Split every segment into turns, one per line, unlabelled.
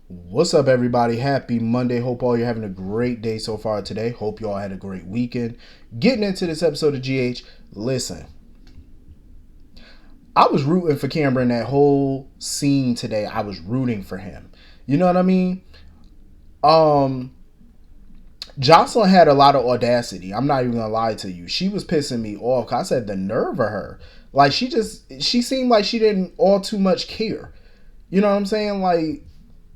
What's up, everybody? Happy Monday. Hope all you're having a great day so far today. Hope you all had a great weekend. Getting into this episode of GH, listen, I was rooting for Cameron that whole scene today. I was rooting for him. You know what I mean? Um, Jocelyn had a lot of audacity. I'm not even gonna lie to you. She was pissing me off. I said the nerve of her. Like she seemed like she didn't all too much care. You know what I'm saying? Like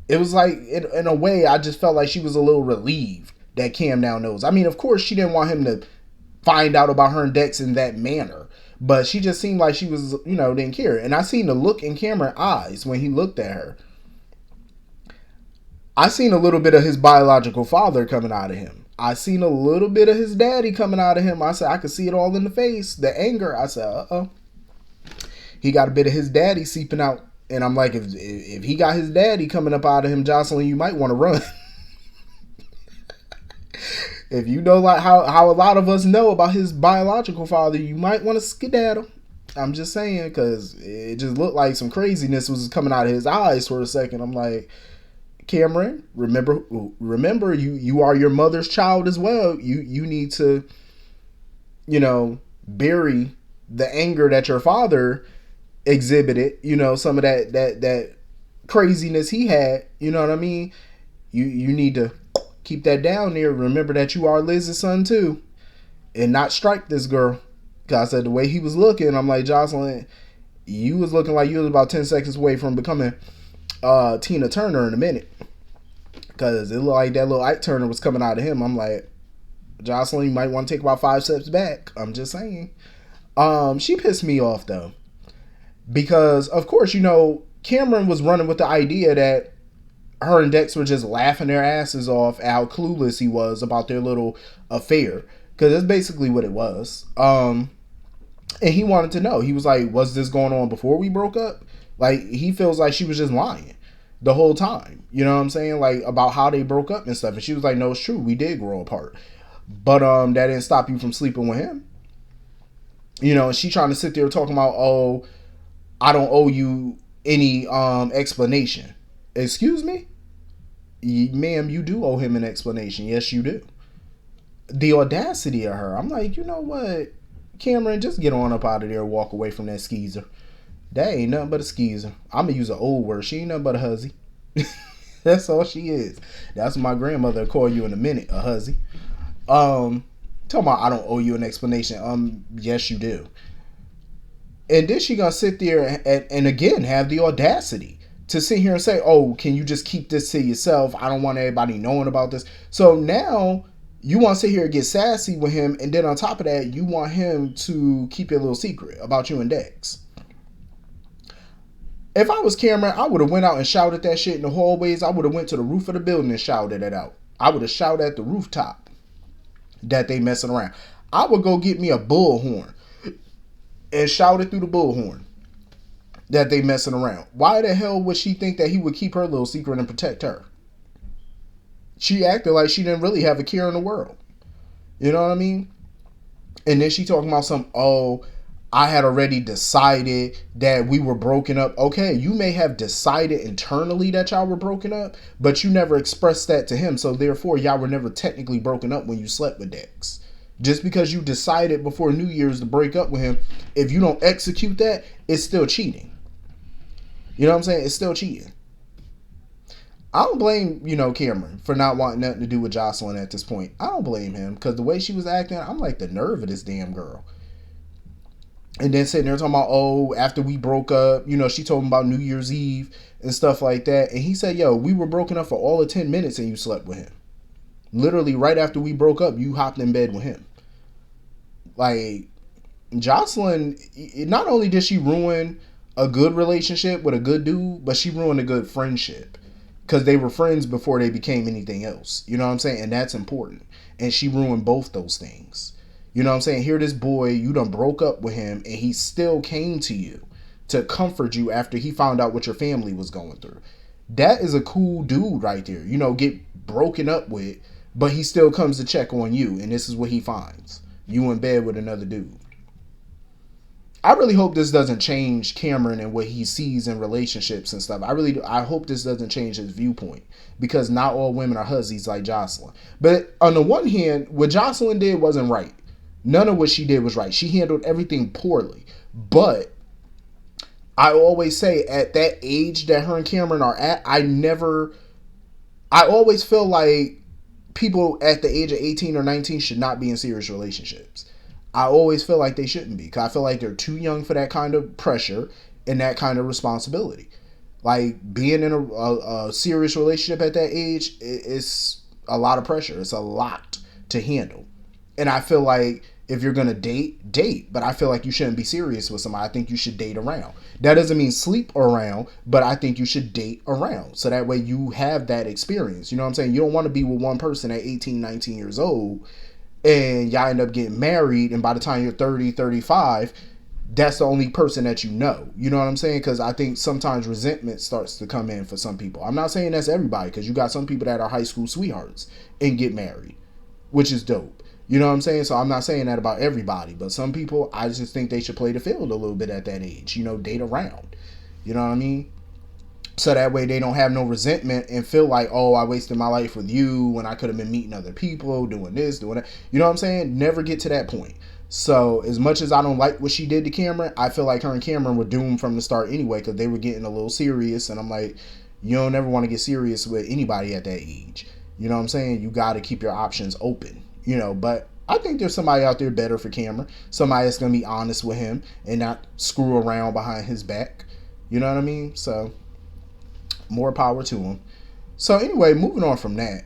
it was like in a way I just felt like she was a little relieved that Cam now knows. I mean, of course she didn't want him to find out about her and Dex in that manner, but she just seemed like she was, didn't care. And I seen the look in Cameron's eyes when he looked at her. I seen a little bit of his biological father coming out of him. I seen a little bit of his daddy coming out of him. I said I could see it all in the face, the anger. I said, he got a bit of his daddy seeping out. And I'm like, if he got his daddy coming up out of him, Jocelyn, you might want to run. If you know like how a lot of us know about his biological father, you might want to skedaddle. I'm just saying, because it just looked like some craziness was coming out of his eyes for a second. I'm like, Cameron, remember, you are your mother's child as well. You need to, bury the anger that your father exhibited. Some of that craziness he had. You know what I mean? You need to keep that down there. Remember that you are Liz's son too, and not strike this girl. Cause I said the way he was looking, I'm like, Jocelyn, you was looking like you was about 10 seconds away from becoming Tina Turner in a minute. Cause it looked like that little Ike Turner was coming out of him. I'm like, Jocelyn, you might want to take about 5 steps back. I'm just saying. She pissed me off though, because of course Cameron was running with the idea that her and Dex were just laughing their asses off at how clueless he was about their little affair. Because that's basically what it was. And he wanted to know. He was like, was this going on before we broke up? Like, he feels like she was just lying the whole time. You know what I'm saying? Like, about how they broke up and stuff. And she was like, no, it's true. We did grow apart. But that didn't stop you from sleeping with him. And she trying to sit there talking about, oh, I don't owe you any explanation. Excuse me? Ma'am, you do owe him an explanation. Yes, you do. The audacity of her. I'm like, you know what? Cameron, just get on up out of there and walk away from that skeezer. That ain't nothing but a skeezer. I'm going to use an old word. She ain't nothing but a hussy. That's all she is. That's what my grandmother will call you in a minute, a hussy. Talking about I don't owe you an explanation. Yes, you do. And then she going to sit there and again have the audacity to sit here and say, oh, can you just keep this to yourself? I don't want everybody knowing about this. So now you want to sit here and get sassy with him, and then on top of that, you want him to keep your little secret about you and Dex. If I was Cameron, I would have went out and shouted that shit in the hallways. I would have went to the roof of the building and shouted it out. I would have shouted at the rooftop that they messing around. I would go get me a bullhorn and shout it through the bullhorn that they messing around. Why the hell would she think that he would keep her little secret and protect her? She acted like she didn't really have a care in the world. You know what I mean? And then she talking about I had already decided that we were broken up. Okay, you may have decided internally that y'all were broken up, but you never expressed that to him. So therefore, y'all were never technically broken up when you slept with Dex. Just because you decided before New Year's to break up with him, if you don't execute that, it's still cheating. You know what I'm saying? It's still cheating. I don't blame, Cameron for not wanting nothing to do with Jocelyn at this point. I don't blame him, because the way she was acting, I'm like, the nerve of this damn girl. And then sitting there talking about, oh, after we broke up, she told him about New Year's Eve and stuff like that. And he said, yo, we were broken up for all of 10 minutes and you slept with him. Literally right after we broke up, you hopped in bed with him. Like, Jocelyn, not only did she ruin a good relationship with a good dude, but she ruined a good friendship. Because they were friends before they became anything else. You know what I'm saying? And that's important. And she ruined both those things. You know what I'm saying? Here this boy, you done broke up with him, and he still came to you to comfort you after he found out what your family was going through. That is a cool dude right there. Get broken up with, but he still comes to check on you, and this is what he finds. You in bed with another dude. I really hope this doesn't change Cameron and what he sees in relationships and stuff. I hope this doesn't change his viewpoint, because not all women are hussies like Jocelyn. But on the one hand, what Jocelyn did wasn't right. None of what she did was right. She handled everything poorly. But I always say, at that age that her and Cameron are at, I always feel like people at the age of 18 or 19 should not be in serious relationships. I always feel like they shouldn't be, because I feel like they're too young for that kind of pressure and that kind of responsibility. Like, being in a serious relationship at that age, it's a lot of pressure. It's a lot to handle. And I feel like if you're gonna date. But I feel like you shouldn't be serious with somebody. I think you should date around. That doesn't mean sleep around, but I think you should date around. So that way you have that experience. You know what I'm saying? You don't want to be with one person at 18, 19 years old and y'all end up getting married, and by the time you're 30, 35, that's the only person that you know. You know what I'm saying? Because I think sometimes resentment starts to come in for some people. I'm not saying that's everybody, because you got some people that are high school sweethearts and get married, which is dope. You know what I'm saying? So I'm not saying that about everybody, but some people, I just think they should play the field a little bit at that age. You know, date around. You know what I mean? So that way they don't have no resentment and feel like, oh, I wasted my life with you when I could have been meeting other people, doing this, doing that. You know what I'm saying? Never get to that point. So as much as I don't like what she did to Cameron, I feel like her and Cameron were doomed from the start anyway, because they were getting a little serious. And I'm like, you don't ever want to get serious with anybody at that age. You know what I'm saying? You got to keep your options open, you know. But I think there's somebody out there better for Cameron. Somebody that's going to be honest with him and not screw around behind his back. You know what I mean? So more power to him. So anyway, moving on from that.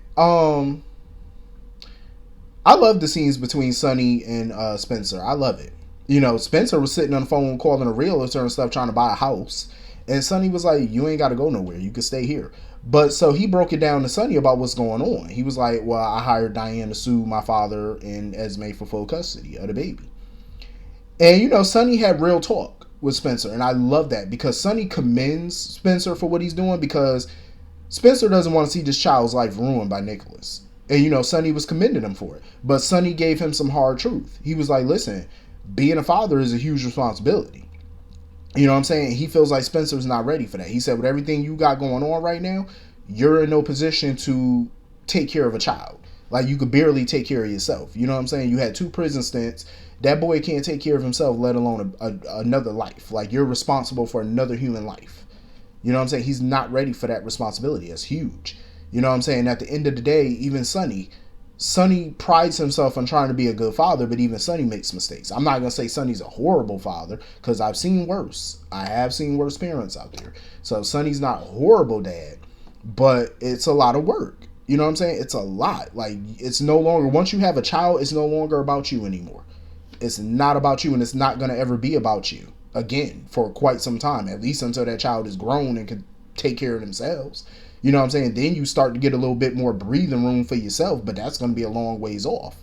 I love the scenes between Sonny and Spencer. I love it. You know, Spencer was sitting on the phone calling a realtor and stuff, trying to buy a house. And Sonny was like, you ain't got to go nowhere. You can stay here. But so he broke it down to Sonny about what's going on. He was like, well, I hired Diane to sue my father and Esme for full custody of the baby. And, you know, Sonny had real talk with Spencer. And I love that, because Sonny commends Spencer for what he's doing, because Spencer doesn't want to see this child's life ruined by Nicholas. And, you know, Sonny was commending him for it. But Sonny gave him some hard truth. He was like, listen, being a father is a huge responsibility. You know what I'm saying? He feels like Spencer's not ready for that. He said, with everything you got going on right now, you're in no position to take care of a child. Like, you could barely take care of yourself. You know what I'm saying? You had 2 prison stints. That boy can't take care of himself, let alone another life. Like, you're responsible for another human life. You know what I'm saying? He's not ready for that responsibility. It's huge. You know what I'm saying? At the end of the day, even Sonny prides himself on trying to be a good father, but even Sonny makes mistakes. I'm not going to say Sonny's a horrible father, because I've seen worse. I have seen worse parents out there. So Sonny's not a horrible dad, but it's a lot of work. You know what I'm saying? It's a lot. Like, it's no longer, once you have a child, it's no longer about you anymore. It's not about you, and it's not going to ever be about you again for quite some time, at least until that child is grown and can take care of themselves. You know what I'm saying? Then you start to get a little bit more breathing room for yourself, but that's going to be a long ways off.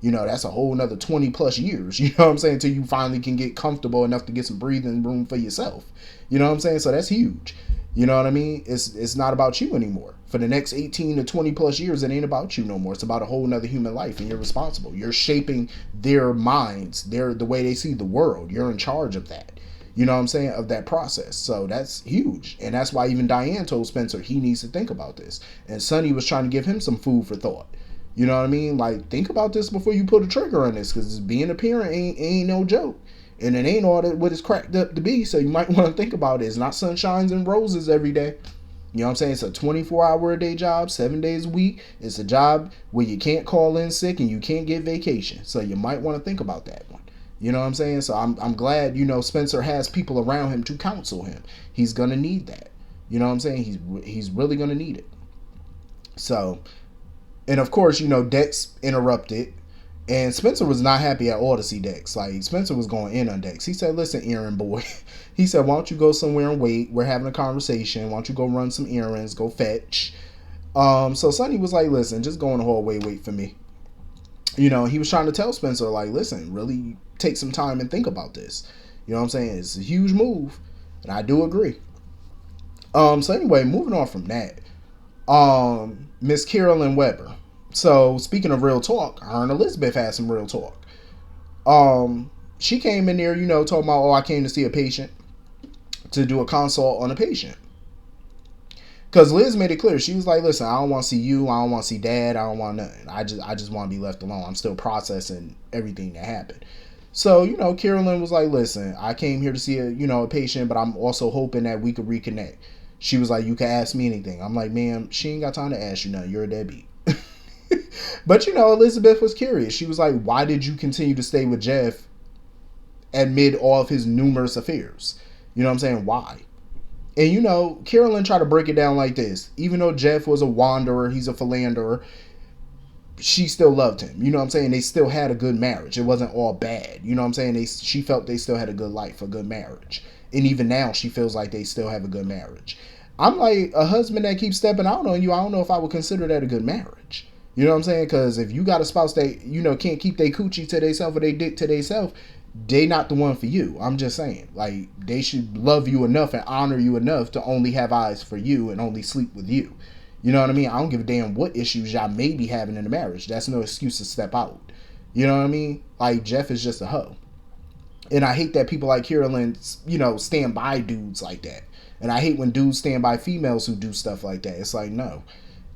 You know, that's a whole another 20 plus years, you know what I'm saying, until you finally can get comfortable enough to get some breathing room for yourself. You know what I'm saying? So that's huge. You know what I mean? It's not about you anymore. For the next 18 to 20 plus years, it ain't about you no more. It's about a whole nother human life, and you're responsible. You're shaping their minds, the way they see the world. You're in charge of that. You know what I'm saying? Of that process. So that's huge. And that's why even Diane told Spencer he needs to think about this. And Sonny was trying to give him some food for thought. You know what I mean? Like, think about this before you put a trigger on this, because being a parent ain't no joke. And it ain't all that what it's cracked up to be. So you might want to think about it. It's not sunshines and roses every day. You know what I'm saying? It's a 24-hour-a-day job, 7 days a week. It's a job where you can't call in sick and you can't get vacation. So you might want to think about that one. You know what I'm saying? So I'm glad, you know, Spencer has people around him to counsel him. He's going to need that. You know what I'm saying? He's really going to need it. So, and of course, you know, Dex interrupted. And Spencer was not happy at all to see Dex. Like, Spencer was going in on Dex. He said, listen, errand boy. He said, why don't you go somewhere and wait? We're having a conversation. Why don't you go run some errands? Go fetch. So Sonny was like, listen, just go in the hallway, wait for me. You know, he was trying to tell Spencer, like, listen, really take some time and think about this. You know what I'm saying? It's a huge move. And I do agree. So anyway, moving on from that. Miss Carolyn Weber. So, speaking of real talk, her and Elizabeth had some real talk. she came in there, talking about, oh, I came to see a patient, to do a consult on a patient. Because Liz made it clear. She was like, listen, I don't want to see you. I don't want to see dad. I don't want nothing. I just want to be left alone. I'm still processing everything that happened. So, Carolyn was like, listen, I came here to see a patient, but I'm also hoping that we could reconnect. She was like, you can ask me anything. I'm like, ma'am, she ain't got time to ask you nothing. You're a deadbeat. But, Elizabeth was curious. She was like, why did you continue to stay with Jeff amid all of his numerous affairs? You know what I'm saying? Why? And Carolyn tried to break it down like this. Even though Jeff was a wanderer, he's a philanderer, she still loved him. You know what I'm saying? They still had a good marriage. It wasn't all bad. You know what I'm saying? She felt they still had a good life, a good marriage. And even now, she feels like they still have a good marriage. I'm like, a husband that keeps stepping out on you, I don't know if I would consider that a good marriage. You know what I'm saying? Because if you got a spouse that, can't keep their coochie to themselves or they dick to themselves, they not the one for you. I'm just saying. Like, they should love you enough and honor you enough to only have eyes for you and only sleep with you. You know what I mean? I don't give a damn what issues y'all may be having in the marriage. That's no excuse to step out. You know what I mean? Like, Jeff is just a hoe. And I hate that people like Carolyn, stand by dudes like that. And I hate when dudes stand by females who do stuff like that. It's like, no,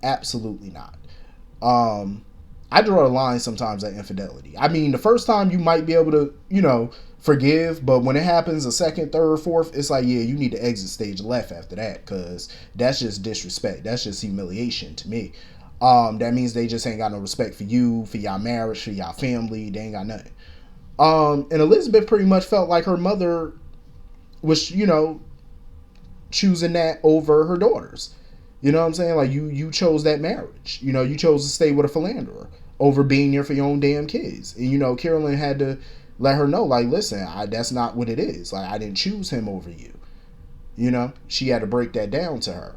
absolutely not. I draw a line sometimes at infidelity. I mean, the first time you might be able to, forgive, but when it happens a second, third, fourth, it's like, yeah, you need to exit stage left after that, because that's just disrespect. That's just humiliation to me. That means they just ain't got no respect for you, for y'all marriage, for y'all family. They ain't got nothing. And Elizabeth pretty much felt like her mother was, choosing that over her daughters. You know what I'm saying? Like, you chose that marriage. You chose to stay with a philanderer over being there for your own damn kids. And, Carolyn had to let her know, like, listen, that's not what it is. Like, I didn't choose him over you. She had to break that down to her.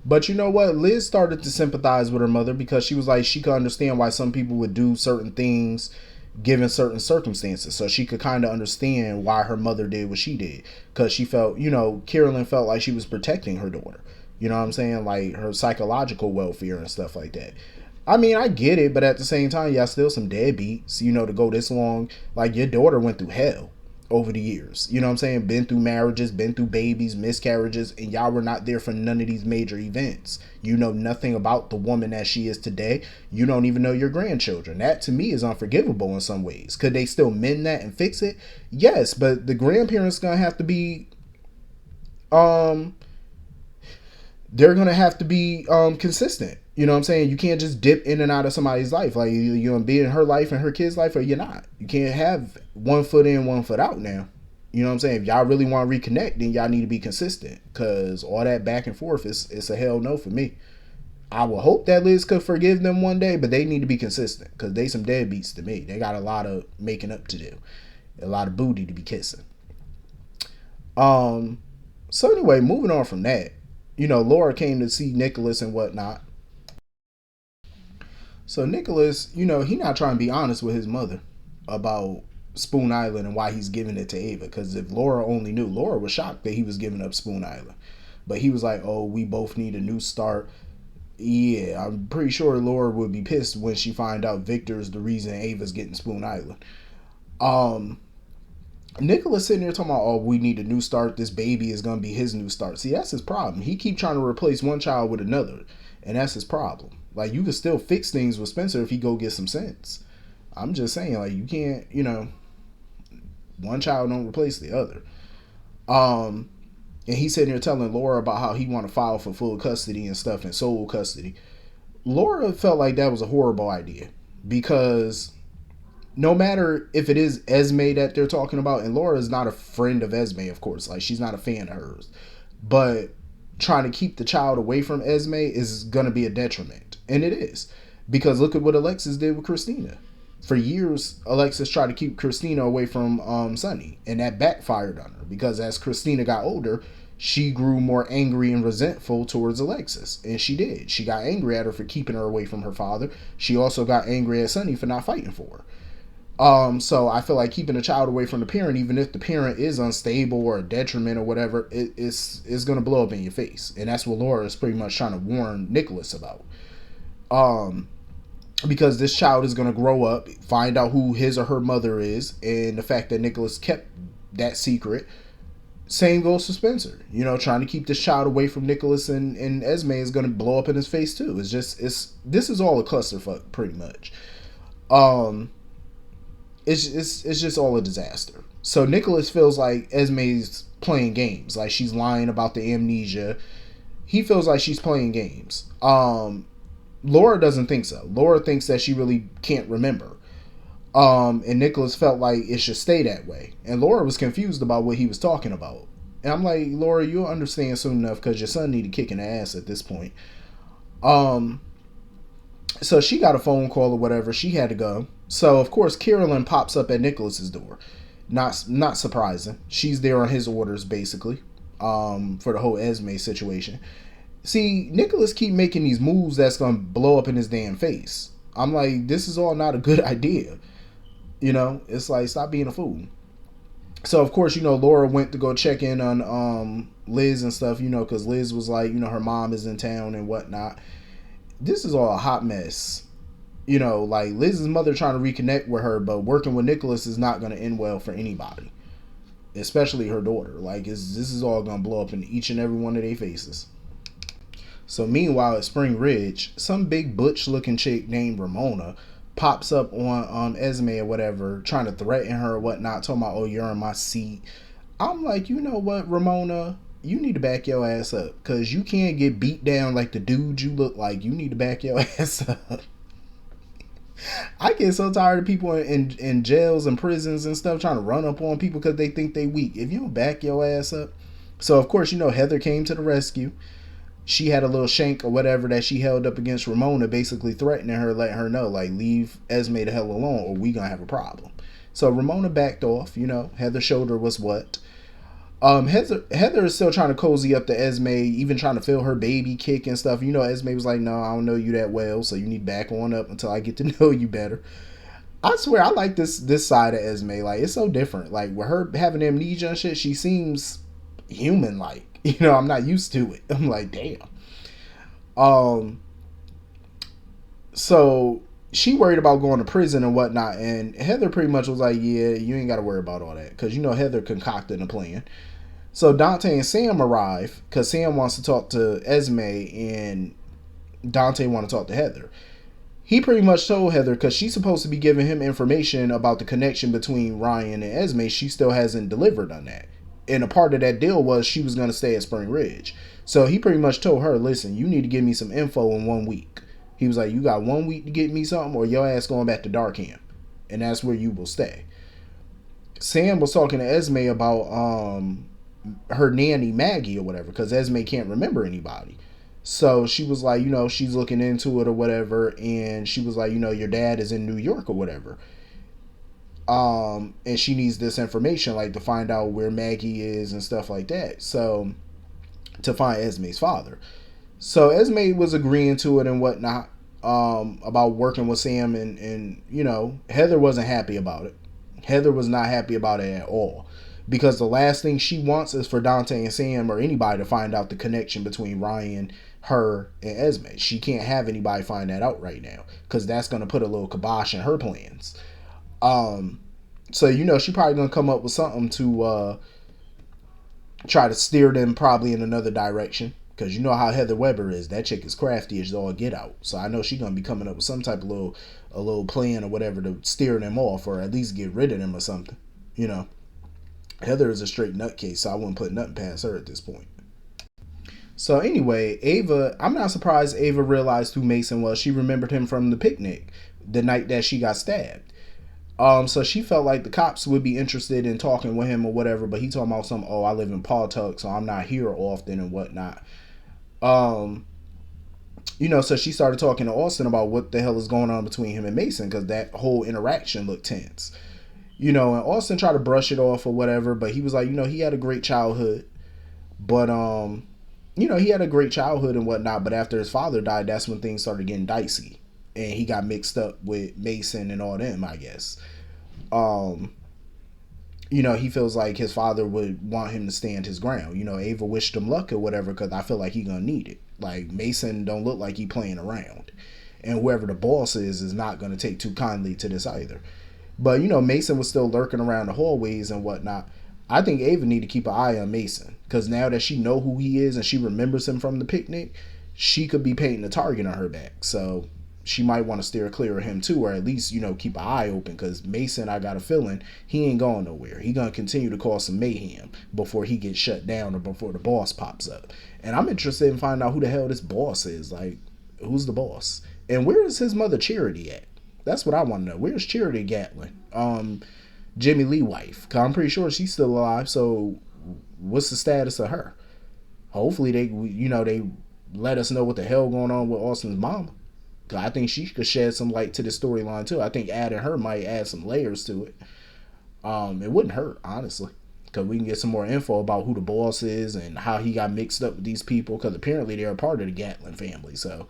But you know what? Liz started to sympathize with her mother because she was like, she could understand why some people would do certain things given certain circumstances. So she could kind of understand why her mother did what she did. Because she felt, Carolyn felt like she was protecting her daughter. You know what I'm saying? Like, her psychological welfare and stuff like that. I mean, I get it, but at the same time, y'all still some deadbeats, to go this long. Like, your daughter went through hell over the years. You know what I'm saying? Been through marriages, been through babies, miscarriages, and y'all were not there for none of these major events. You know nothing about the woman that she is today. You don't even know your grandchildren. That, to me, is unforgivable in some ways. Could they still mend that and fix it? Yes, but the grandparents gonna have to be, they're gonna have to be consistent. You know what I'm saying? You can't just dip in and out of somebody's life. Like, you're gonna be in her life and her kid's life, or you're not. You can't have 1 foot in, 1 foot out now. You know what I'm saying? If y'all really want to reconnect, then y'all need to be consistent. Because all that back and forth it's a hell no for me. I will hope that Liz could forgive them one day, but they need to be consistent. Because they some deadbeats to me. They got a lot of making up to do. A lot of booty to be kissing. So anyway, moving on from that. Laura came to see Nicholas and whatnot. So Nicholas, he not trying to be honest with his mother about Spoon Island and why he's giving it to Ava. Because if Laura only knew, Laura was shocked that he was giving up Spoon Island. But he was like, oh, we both need a new start. Yeah, I'm pretty sure Laura would be pissed when she find out Victor's the reason Ava's getting Spoon Island. Nicholas sitting there talking about, oh, we need a new start. This baby is going to be his new start. See, that's his problem. He keep trying to replace one child with another. And that's his problem. Like, you can still fix things with Spencer if he go get some sense. I'm just saying, like, you can't, one child don't replace the other. And he's sitting there telling Laura about how he want to file for full custody and stuff and sole custody. Laura felt like that was a horrible idea because no matter if it is Esme that they're talking about, and Laura is not a friend of Esme, of course, like, she's not a fan of hers, but trying to keep the child away from Esme is going to be a detriment. And it is. Because look at what Alexis did with Christina. For years, Alexis tried to keep Christina away from Sonny. And that backfired on her. Because as Christina got older, she grew more angry and resentful towards Alexis. And she did. She got angry at her for keeping her away from her father. She also got angry at Sonny for not fighting for her. So I feel like keeping a child away from the parent, even if the parent is unstable or a detriment or whatever, it's going to blow up in your face. And that's what Laura is pretty much trying to warn Nicholas about. because this child is going to grow up, find out who his or her mother is, and the fact that Nicholas kept that secret. Same goes for Spencer. Trying to keep this child away from Nicholas and Esme is going to blow up in his face too. This is all a clusterfuck pretty much. Um, it's just all a disaster. So Nicholas feels like Esme's playing games, like she's lying about the amnesia. He feels like she's playing games. Laura doesn't think so. Laura thinks that she really can't remember. And Nicholas felt like it should stay that way. And Laura was confused about what he was talking about. And I'm like, Laura, you'll understand soon enough because your son needed kicking the ass at this point. So she got a phone call or whatever. She had to go. So of course Carolyn pops up at Nicholas's door. Not surprising. She's there on his orders basically. For the whole Esme situation. See, Nicholas keep making these moves that's gonna blow up in his damn face. I'm like, this is all not a good idea. It's like, stop being a fool. So of course, Laura went to go check in on Liz and stuff, because Liz was like, her mom is in town and whatnot. This is all a hot mess. Like Liz's mother trying to reconnect with her, but working with Nicholas is not going to end well for anybody, especially her daughter. Like, this is all going to blow up in each and every one of their faces. So meanwhile at Spring Ridge, some big butch looking chick named Ramona pops up on Esme or whatever, trying to threaten her or whatnot, talking about, oh, you're in my seat. I'm like, you know what, Ramona? You need to back your ass up, because you can't get beat down like the dude you look like. You need to back your ass up. I get so tired of people in jails and prisons and stuff trying to run up on people because they think they weak. If you don't back your ass up. So of course, Heather came to the rescue. She had a little shank or whatever that she held up against Ramona, basically threatening her, letting her know, like, leave Esme the hell alone or we gonna have a problem. So Ramona backed off. Heather showed her what's what. Heather is still trying to cozy up to Esme, even trying to feel her baby kick and stuff. Esme was like, no, I don't know you that well, so you need to back on up until I get to know you better. I swear, I like this side of Esme. Like, it's so different. Like, with her having amnesia and shit, she seems human-like. I'm not used to it. I'm like, damn. So she worried about going to prison and whatnot, and Heather pretty much was like, yeah, you ain't got to worry about all that, because Heather concocted a plan. So Dante and Sam arrive because Sam wants to talk to Esme and Dante want to talk to Heather. He pretty much told Heather, because she's supposed to be giving him information about the connection between Ryan and Esme, she still hasn't delivered on that. And a part of that deal was she was going to stay at Spring Ridge. So he pretty much told her, listen, you need to give me some info in 1 week. He was like, you got 1 week to get me something or your ass going back to Darkham. And that's where you will stay. Sam was talking to Esme about her nanny Maggie or whatever, because Esme can't remember anybody. So she was like, she's looking into it or whatever. And she was like, your dad is in New York or whatever. And she needs this information, like, to find out where Maggie is and stuff like that. So, to find Esme's father. So Esme was agreeing to it and whatnot, about working with Sam, and Heather wasn't happy about it. Heather was not happy about it at all, because the last thing she wants is for Dante and Sam or anybody to find out the connection between Ryan, her, and Esme. She can't have anybody find that out right now, because that's going to put a little kibosh in her plans. So she probably gonna come up with something to try to steer them probably in another direction, because how Heather Weber is. That chick is crafty as all get out. So I know she's gonna be coming up with some type of little plan or whatever to steer them off, or at least get rid of them or something. Heather is a straight nutcase, so I wouldn't put nothing past her at this point. So anyway, Ava, I'm not surprised Ava realized who Mason was. She remembered him from the picnic the night that she got stabbed. So she felt like the cops would be interested in talking with him or whatever, but he talking about I live in Pawtucket, so I'm not here often and whatnot. So she started talking to Austin about what the hell is going on between him and Mason, because that whole interaction looked tense. And Austin tried to brush it off or whatever, but he was like, he had a great childhood, but he had a great childhood and whatnot, but after his father died, that's when things started getting dicey. And he got mixed up with Mason and all them, I guess. He feels like his father would want him to stand his ground. Ava wished him luck or whatever, because I feel like he gonna need it. Like, Mason don't look like he playing around. and whoever the boss is not going to take too kindly to this either. But Mason was still lurking around the hallways and whatnot. I think Ava need to keep an eye on Mason, because now that she know who he is and she remembers him from the picnic, she could be painting a target on her back. So she might want to steer clear of him too, or at least keep an eye open, because Mason, I got a feeling he ain't going nowhere. He gonna continue to cause some mayhem before he gets shut down or before the boss pops up. And I'm interested in finding out who the hell this boss is. Like, who's the boss, and where is his mother Charity at? That's what I want to know. Where's Charity Gatlin? Jimmy Lee wife. Cause I'm pretty sure she's still alive. So what's the status of her? Hopefully they let us know what the hell going on with Austin's mama. Cause I think she could shed some light to the storyline too. I think adding her might add some layers to it. It wouldn't hurt, honestly, because we can get some more info about who the boss is and how he got mixed up with these people. Because apparently they're a part of the Gatlin family. So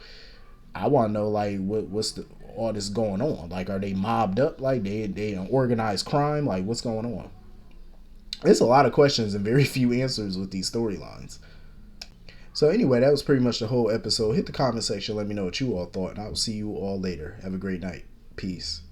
I want to know, like, what's all this going on? Like, are they mobbed up? Like, they organized crime? Like, what's going on? There's a lot of questions and very few answers with these storylines. So anyway, that was pretty much the whole episode. Hit the comment section, let me know what you all thought, and I will see you all later. Have a great night. Peace.